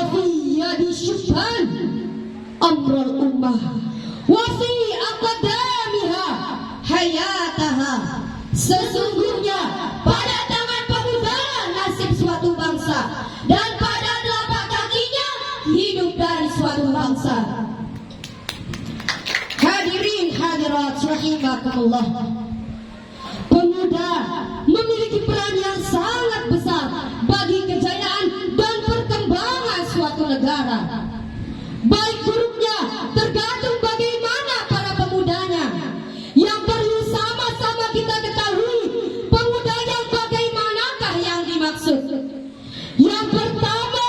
fi yadi syubhan amrul ummah wa fi aqdamiha hayataha. Sesungguhnya pada tangan pemuda nasib suatu bangsa, dan pada telapak kakinya hidup dari suatu bangsa. Hadirin hadirat rahimakumullah, pemuda memiliki peran yang sangat besar bagi kejayaan dan perkembangan suatu negara. Baik buruknya tergantung bagaimana para pemudanya. Yang perlu sama-sama kita ketahui, pemuda yang bagaimanakah yang dimaksud. Yang pertama,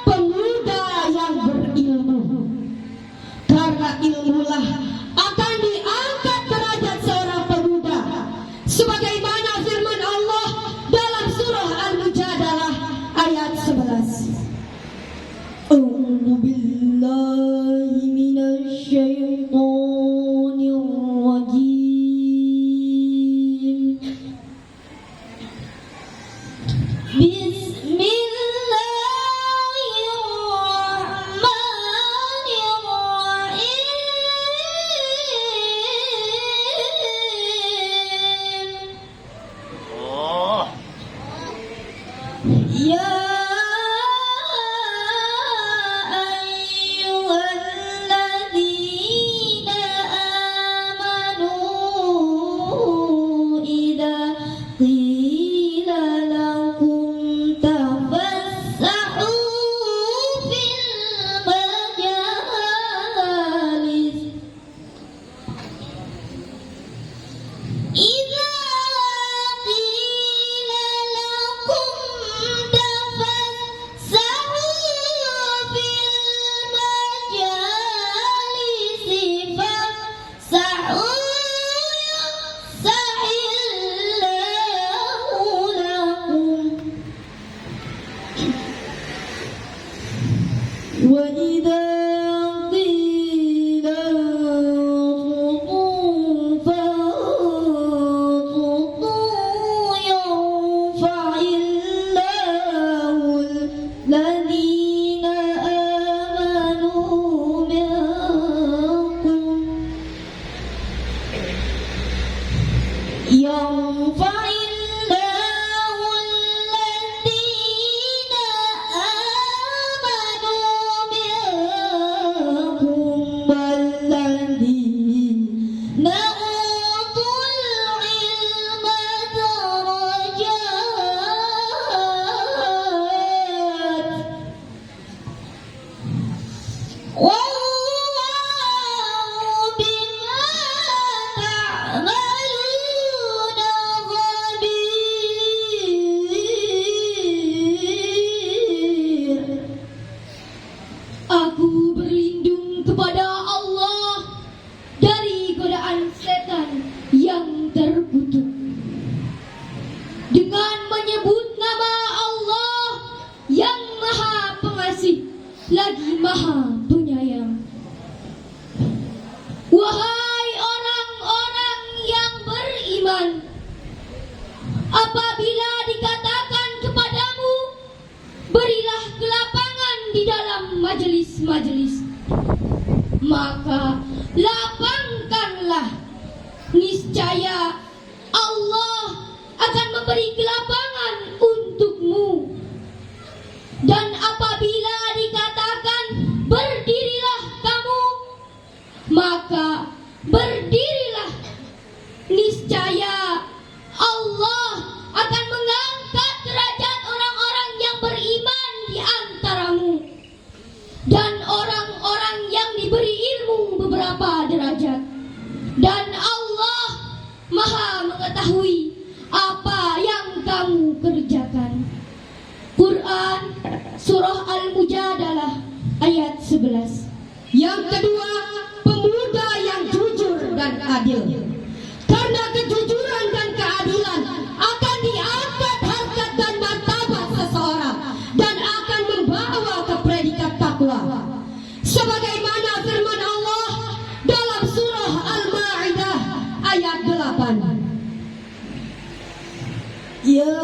pemuda yang berilmu. Karena ilmulah akan diangkat derajat seorang pemuda, sebagaimana firman Allah dalam surah Al-Mujadalah ayat 11. A'udzu billahi minasy syaithanir rajim. Ya ayyuhalladzina amanu idza qila lakum tafassahu fil majalis idza وَإِذَا قِيلَ انصُتُوا فَانصُتُوا يَرْفَعِ اللَّهُ الَّذِينَ آمَنُوا مِنكُمْ Aku berlindung kepada Allah dari godaan setan yang terkutuk dengan menyebut nama Allah yang Maha Pengasih lagi Maha Penyayang. Wahai orang-orang yang beriman, apabila dikatakan kepadamu, berilah kelapangan di dalam majelis-majelis, maka lapangkanlah, niscaya Allah akan memberi kelapangan untukmu. Dan apabila dikatakan berdirilah kamu, maka berdirilah, niscaya Allah akan mengangkat derajat orang-orang yang beriman di antaramu, dan orang-orang yang diberi ilmu beberapa derajat. Dan Allah Maha mengetahui apa yang kamu kerjakan. Quran Surah Al-Mujadalah ayat 11. Yang kedua, pemuda yang jujur dan adil. Karena kejujuran dan keadilan akan diangkat harkat dan martabat seseorang dan akan membawa ke predikat takwa. Sebagaimana firman Allah dalam surah Al-Maidah ayat 8. Ya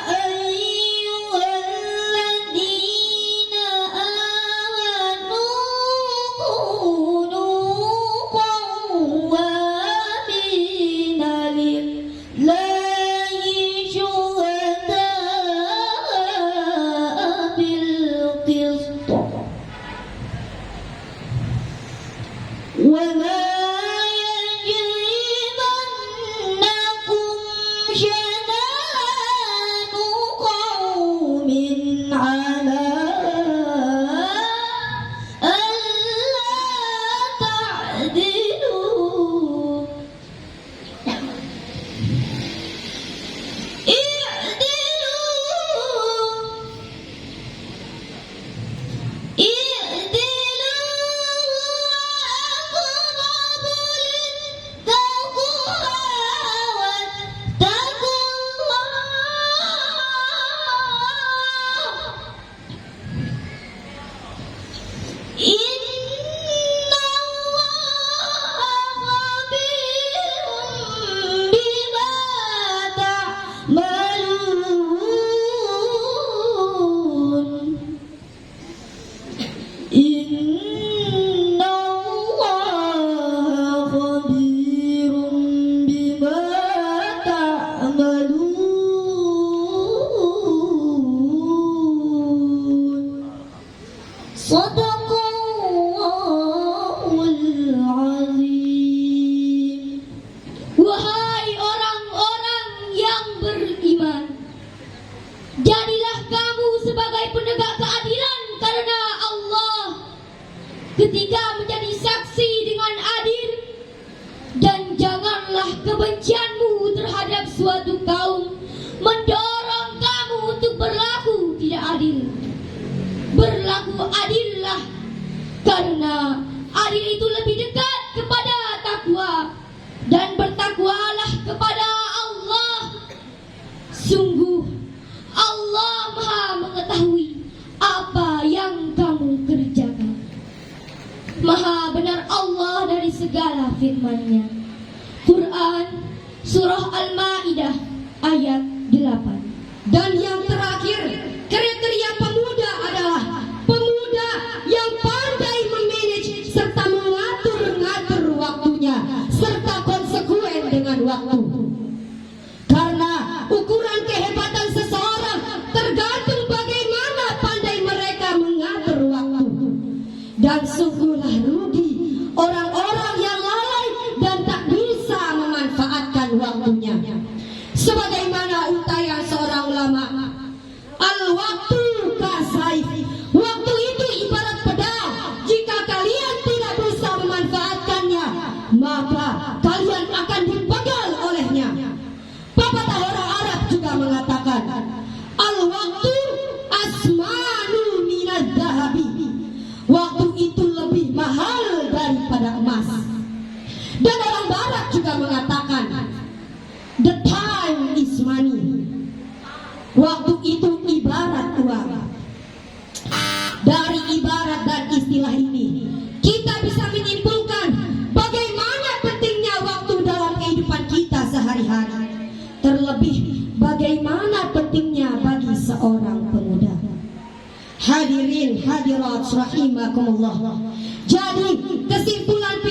ayyuhalladzina Shadaqallahul azim. Wahai orang-orang yang beriman, jadilah kamu sebagai penegak keadilan karena Allah ketika menjadi saksi dengan adil, dan janganlah kebencianmu terhadap suatu kaum mendorong kamu untuk berlaku tidak adil. Berlaku adillah, karena adil itu lebih dekat kepada takwa, dan bertakwalah kepada Allah. Sungguh Allah Maha mengetahui apa yang kamu kerjakan. Maha benar Allah dari segala firman-Nya. Quran Surah Al-Maidah ayat 8. Dan yang terakhir, kriteria pemuda adalah pemuda yang pandai memanage serta mengatur-ngatur waktunya serta konsekuen dengan waktu. Karena ukuran kehebatan seseorang tergantung bagaimana pandai mereka mengatur waktu. Dan sungguhlah rugi orang-orang yang lalai dan tak bisa memanfaatkan waktunya. Sebagaimana utayan seorang ulama, al-waktu kasaif. Waktu itu ibarat pedang. Jika kalian tidak bisa memanfaatkannya, maka kalian akan dipegal olehnya. Pepatah orang Arab juga mengatakan, al-waktu asmanu minaz zahabi. Waktu itu lebih mahal daripada emas. Dan orang Barat juga mengatakan, the time is money. Waktu itu ibarat uang. Dari ibarat dan istilah ini, kita bisa menyimpulkan bagaimana pentingnya waktu dalam kehidupan kita sehari-hari. Terlebih bagaimana pentingnya bagi seorang pemuda. Hadirin hadirat rahimakumullah. Jadi kesimpulan